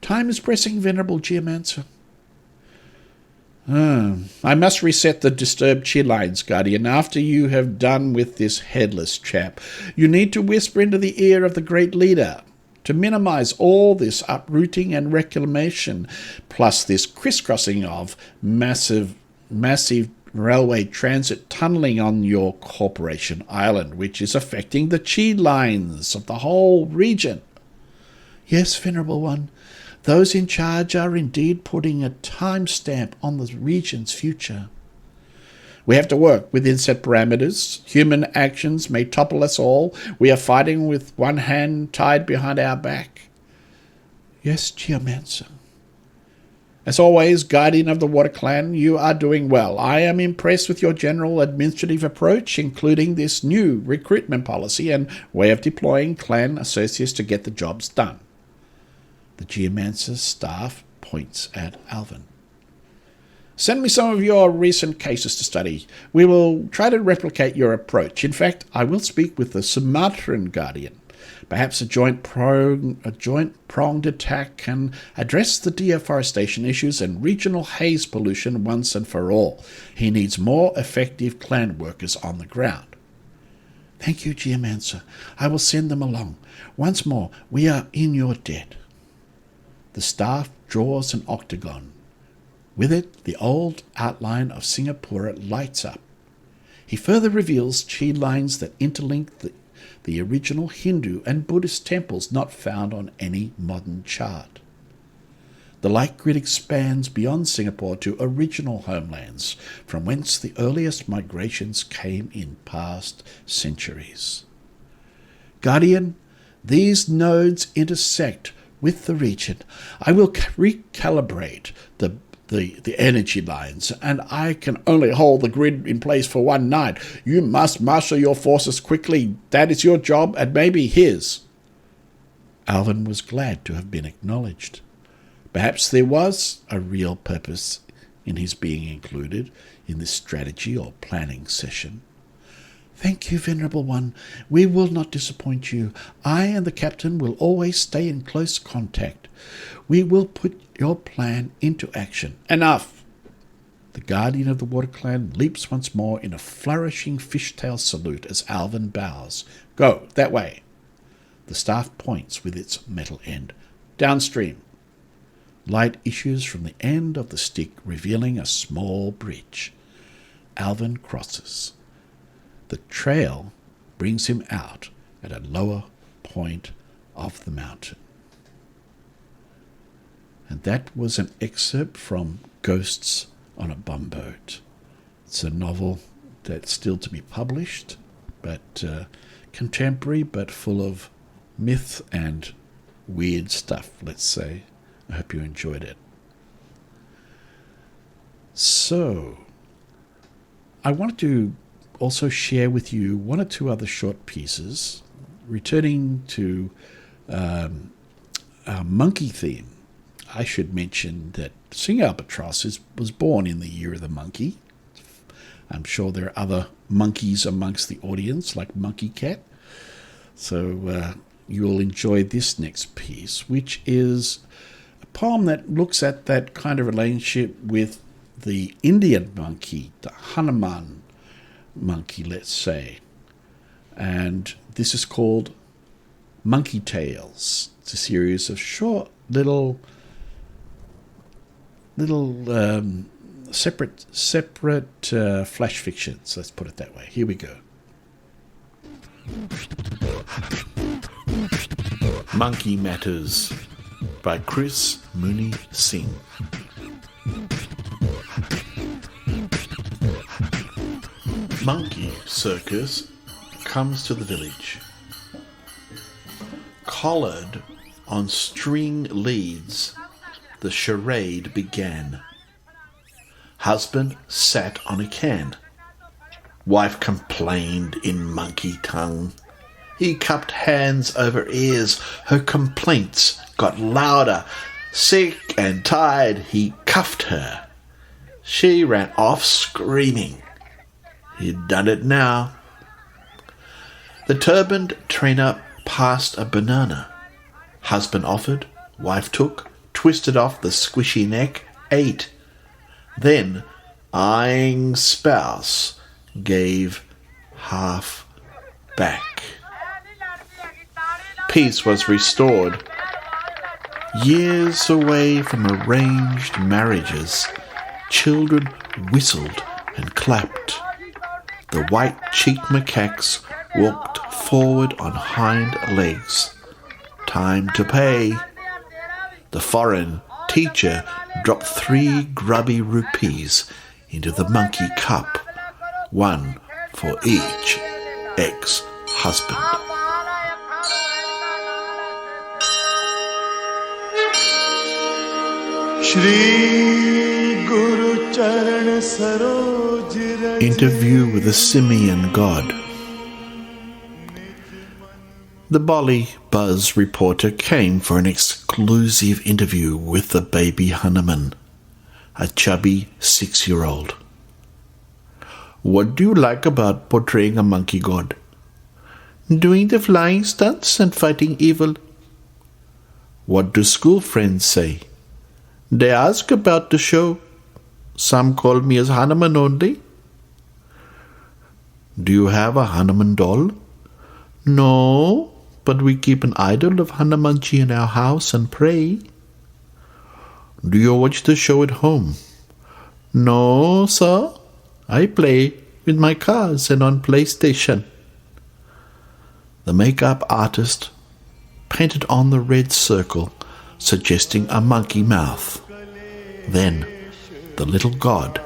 Time is pressing, Venerable Geomancer. I must reset the disturbed chi lines, Guardian. After you have done with this headless chap, you need to whisper into the ear of the great leader to minimize all this uprooting and reclamation, plus this crisscrossing of massive railway transit tunneling on your corporation island, which is affecting the chi lines of the whole region. Yes, Venerable One, those in charge are indeed putting a timestamp on the region's future. We have to work within set parameters. Human actions may topple us all. We are fighting with one hand tied behind our back. Yes, Geomancer. As always, Guardian of the Water Clan, you are doing well. I am impressed with your general administrative approach, including this new recruitment policy and way of deploying clan associates to get the jobs done. The Geomancer's staff points at Alvin. Send me some of your recent cases to study. We will try to replicate your approach. In fact, I will speak with the Sumatran Guardian. Perhaps a joint-pronged attack can address the deforestation issues and regional haze pollution once and for all. He needs more effective clan workers on the ground. Thank you, Geomancer. I will send them along. Once more, we are in your debt. The staff draws an octagon. With it, the old outline of Singapore lights up. He further reveals chi lines that interlink the original Hindu and Buddhist temples not found on any modern chart. The light grid expands beyond Singapore to original homelands, from whence the earliest migrations came in past centuries. Guardian, these nodes intersect with the region. I will recalibrate the the energy lines, and I can only hold the grid in place for one night. You must marshal your forces quickly. That is your job, and maybe his. Alvin was glad to have been acknowledged. Perhaps there was a real purpose in his being included in this strategy or planning session. Thank you, Venerable One. We will not disappoint you. I and the captain will always stay in close contact. We will put your plan into action. Enough! The guardian of the water clan leaps once more in a flourishing fishtail salute as Alvin bows. Go, that way. The staff points with its metal end. Downstream. Light issues from the end of the stick, revealing a small bridge. Alvin crosses. The trail brings him out at a lower point of the mountain. And that was an excerpt from Ghosts on a Bumboat. It's a novel that's still to be published, but contemporary, but full of myth and weird stuff, let's say. I hope you enjoyed it. So, I wanted to also share with you one or two other short pieces, returning to our monkey theme. I should mention that Singh Albatros was born in the year of the monkey. I'm sure there are other monkeys amongst the audience, like Monkey Cat. So you'll enjoy this next piece, which is a poem that looks at that kind of relationship with the Indian monkey, the Hanuman monkey, let's say. And this is called Monkey Tales. It's a series of short little separate flash fictions, let's put it that way. Here we go. Monkey Matters by Chris Mooney Singh. Monkey circus comes to the village. Collared on string leads, the charade began. Husband sat on a can. Wife complained in monkey tongue. He cupped hands over ears. Her complaints got louder. Sick and tired, he cuffed her. She ran off screaming. He'd done it now. The turbaned trainer passed a banana. Husband offered, wife took, twisted off the squishy neck, ate. Then, eyeing spouse, gave half back. Peace was restored. Years away from arranged marriages, children whistled and clapped. The white-cheeked macaques walked forward on hind legs. Time to pay. The foreign teacher dropped 3 grubby rupees into the monkey cup, one for each ex-husband. Interview with the Simian God. The Bolly Buzz reporter came for an exclusive interview with the baby Hanuman, a chubby 6-year-old. What do you like about portraying a monkey god? Doing the flying stunts and fighting evil. What do school friends say? They ask about the show. Some call me as Hanuman only. Do you have a Hanuman doll? No, but we keep an idol of Hanumanji in our house and pray. Do you watch the show at home? No, sir. I play with my cars and on PlayStation. The makeup artist painted on the red circle, suggesting a monkey mouth. Then the little god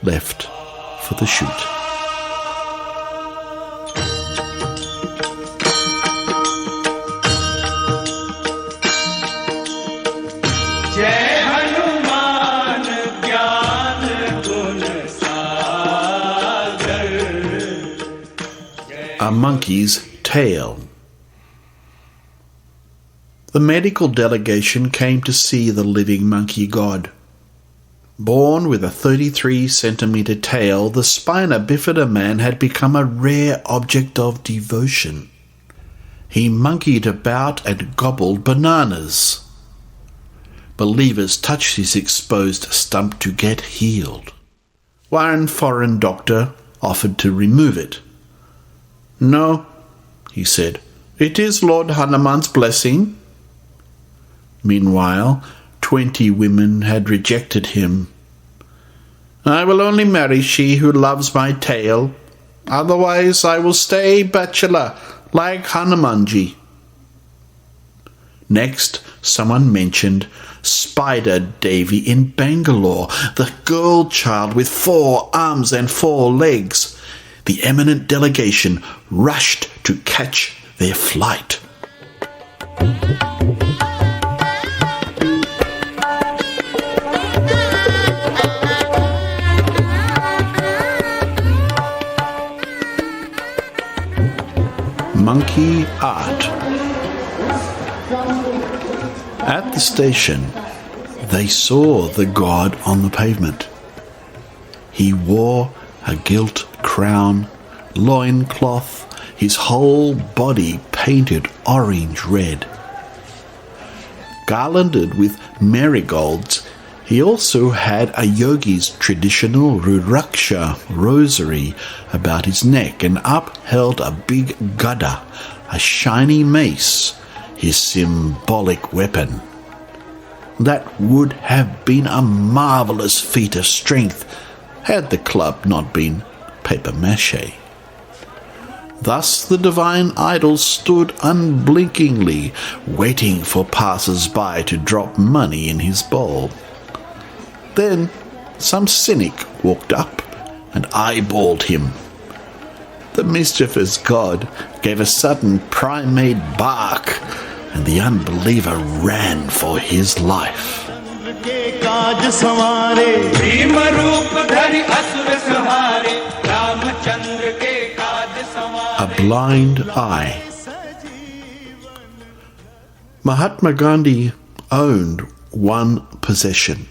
left for the shoot. Jai Hanuman. a monkey's tail. The medical delegation came to see the living monkey god. Born with a 33-centimetre tail, the spina bifida man had become a rare object of devotion. He monkeyed about and gobbled bananas. Believers touched his exposed stump to get healed. One foreign doctor offered to remove it. "No," he said, "it is Lord Hanuman's blessing." Meanwhile, 20 women had rejected him. "I will only marry she who loves my tail. Otherwise I will stay bachelor like Hanumanji." Next, someone mentioned Spider Davy in Bangalore, the girl child with 4 arms and 4 legs. The eminent delegation rushed to catch their flight. Monkey art. At the station, they saw the god on the pavement. He wore a gilt crown, loincloth, his whole body painted orange red. Garlanded with marigolds, he also had a yogi's traditional rudraksha rosary about his neck and upheld a big gada, a shiny mace, his symbolic weapon. That would have been a marvellous feat of strength had the club not been papier-mâché. Thus the divine idol stood unblinkingly, waiting for passers-by to drop money in his bowl. Then some cynic walked up and eyeballed him. The mischievous god gave a sudden primate bark, and the unbeliever ran for his life. A blind eye. Mahatma Gandhi owned one possession,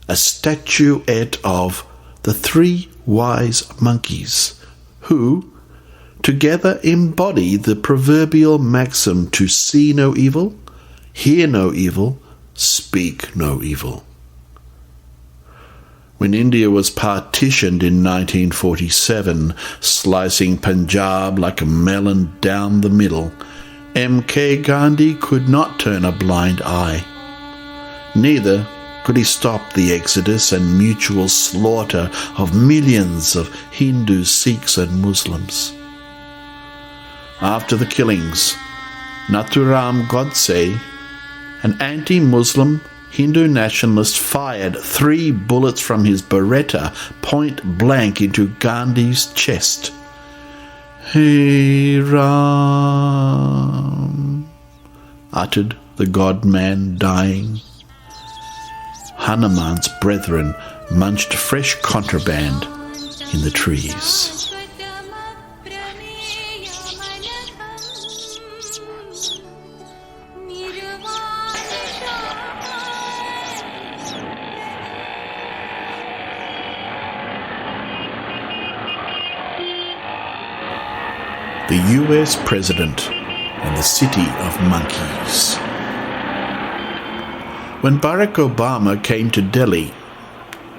a statuette of the 3 wise monkeys, who together embody the proverbial maxim to see no evil, hear no evil, speak no evil. When India was partitioned in 1947, slicing Punjab like a melon down the middle, M.K. Gandhi could not turn a blind eye. Neither could he stop the exodus and mutual slaughter of millions of Hindus, Sikhs and Muslims. After the killings, Nathuram Godse, an anti-Muslim Hindu nationalist, fired 3 bullets from his Beretta point blank into Gandhi's chest. "Hey Ram," uttered the god-man dying. Hanuman's brethren munched fresh contraband in the trees. The US President and the City of Monkeys. When Barack Obama came to Delhi,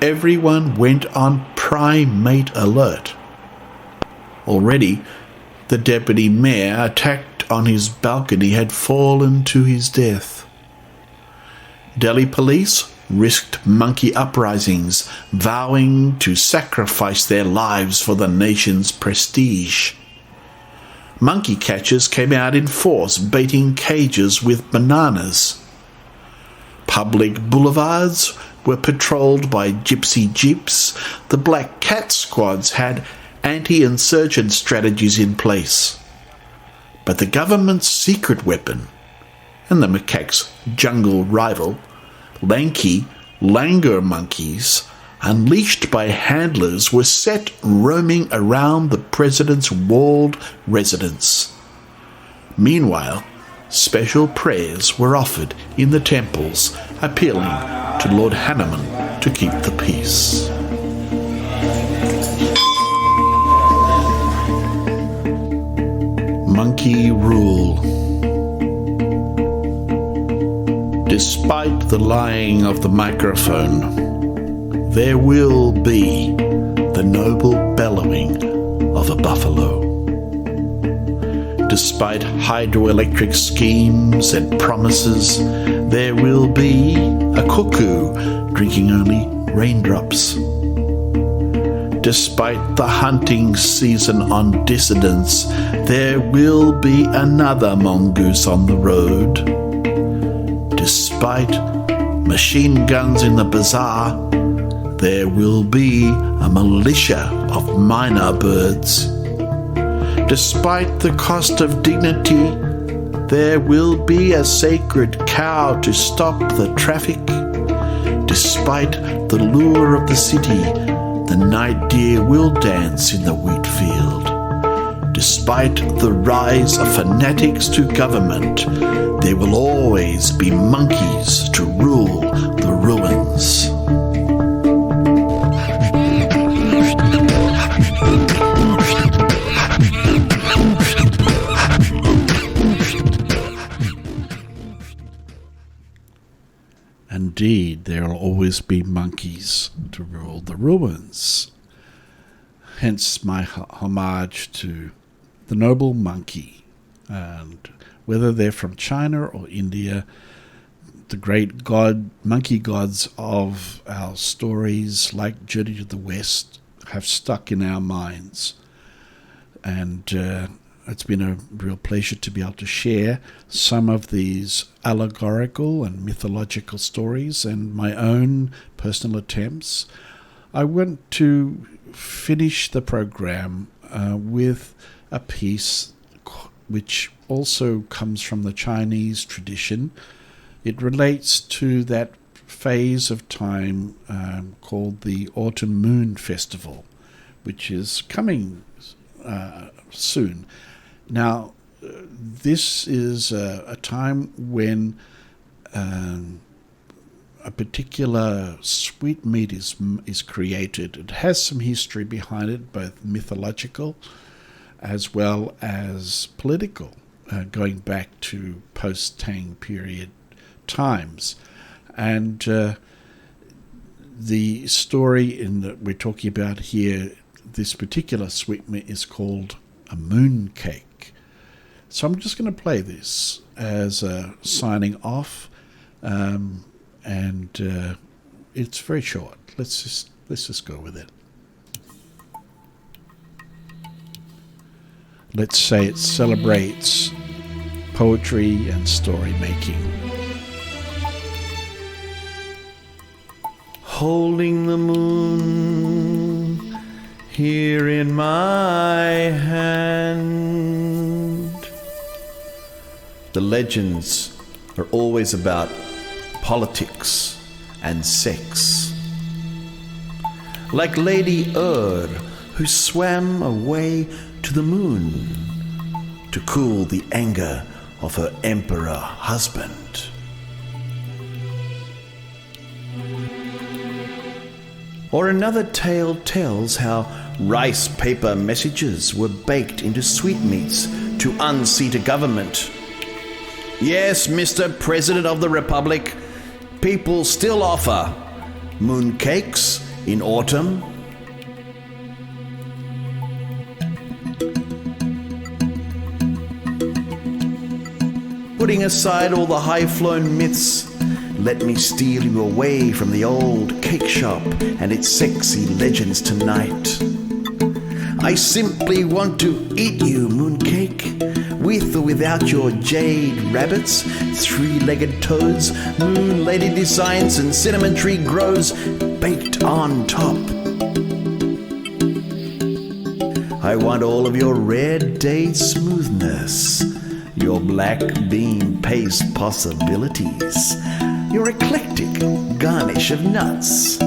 everyone went on primate alert. Already, the deputy mayor attacked on his balcony had fallen to his death. Delhi police risked monkey uprisings, vowing to sacrifice their lives for the nation's prestige. Monkey catchers came out in force, baiting cages with bananas. Public boulevards were patrolled by gypsy jeeps. The Black Cat squads had anti-insurgent strategies in place. But the government's secret weapon, and the macaque's jungle rival, lanky langur monkeys, unleashed by handlers, were set roaming around the president's walled residence. Meanwhile, special prayers were offered in the temples, appealing to Lord Hanuman to keep the peace. Monkey rule. Despite the lying of the microphone, there will be the noble bellowing of a buffalo. Despite hydroelectric schemes and promises, there will be a cuckoo drinking only raindrops. Despite the hunting season on dissidents, there will be another mongoose on the road. Despite machine guns in the bazaar, there will be a militia of minor birds. Despite the cost of dignity, there will be a sacred cow to stop the traffic. Despite the lure of the city, the night deer will dance in the wheat field. Despite the rise of fanatics to government, there will always be monkeys to rule the ruins. Indeed, there will always be monkeys to rule the ruins. Hence my homage to the noble monkey. And whether they're from China or India, the great monkey gods of our stories, like Journey to the West, have stuck in our minds. And it's been a real pleasure to be able to share some of these allegorical and mythological stories and my own personal attempts. I want to finish the program with a piece which also comes from the Chinese tradition. It relates to that phase of time called the Autumn Moon Festival, which is coming soon. Now, this is a time when a particular sweetmeat is created. It has some history behind it, both mythological as well as political, going back to post-Tang period times. And the story that we're talking about here, this particular sweetmeat is called a moon cake. So I'm just going to play this as a signing off, and it's very short. Let's just go with it. Let's say it celebrates poetry and story making. Holding the moon here in my hand. The legends are always about politics and sex. Like Lady Erd, who swam away to the moon to cool the anger of her emperor husband. Or another tale tells how rice paper messages were baked into sweetmeats to unseat a government. Yes, Mr. President of the Republic, people still offer mooncakes in autumn. Putting aside all the high-flown myths, let me steal you away from the old cake shop and its sexy legends tonight. I simply want to eat you, mooncake, with or without your jade rabbits, three-legged toads, moon lady designs, and cinnamon tree grows baked on top. I want all of your red date smoothness, your black bean paste possibilities, your eclectic garnish of nuts.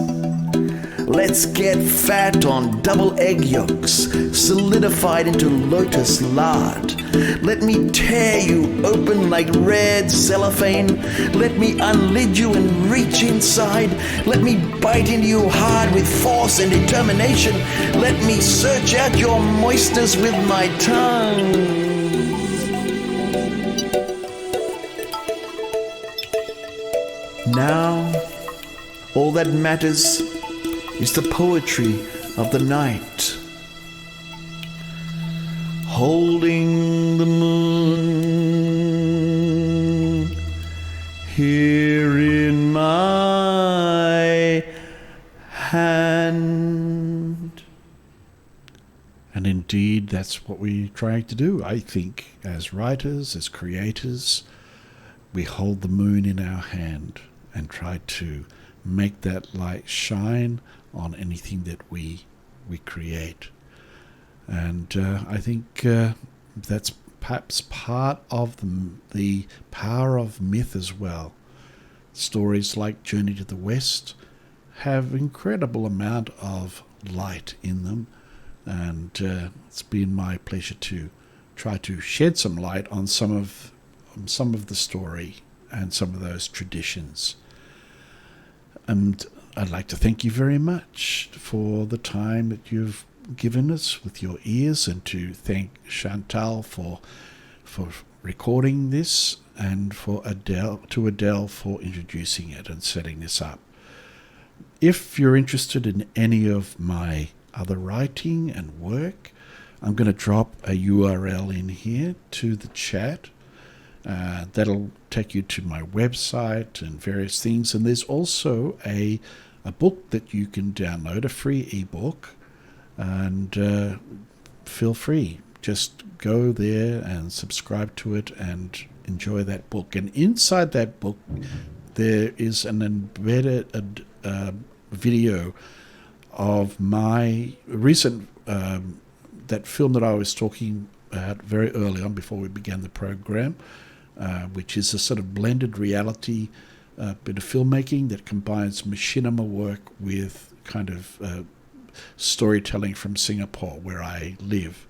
Let's get fat on double egg yolks, solidified into lotus lard. Let me tear you open like red cellophane. Let me unlid you and reach inside. Let me bite into you hard with force and determination. Let me search out your moistness with my tongue. Now, all that matters is the poetry of the night. Holding the moon here in my hand. And indeed, that's what we're trying to do, I think, as writers, as creators. We hold the moon in our hand and try to make that light shine on anything that we create. And I think that's perhaps part of the power of myth as well. Stories like Journey to the West have incredible amount of light in them, and it's been my pleasure to try to shed some light on some of the story and some of those traditions. And I'd like to thank you very much for the time that you've given us with your ears, and to thank Chantal for recording this, and for Adele for introducing it and setting this up. If you're interested in any of my other writing and work, I'm going to drop a URL in here to the chat. That'll take you to my website and various things. And there's also a book that you can download, a free ebook, and feel free. Just go there and subscribe to it and enjoy that book. And inside that book, there is an embedded video of my recent, that film that I was talking about very early on before we began the program, which is a sort of blended reality bit of filmmaking that combines machinima work with kind of storytelling from Singapore, where I live.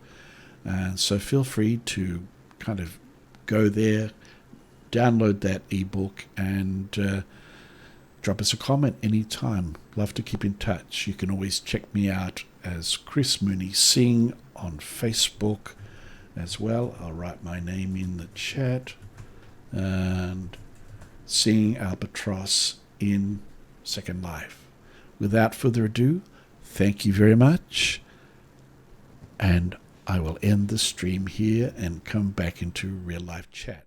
And so feel free to kind of go there, download that ebook, and drop us a comment anytime. Love to keep in touch. You can always check me out as Chris Mooney Singh on Facebook as well. I'll write my name in the chat. And Singh Albatros in Second Life. Without further ado, thank you very much. And I will end the stream here and come back into real life chat.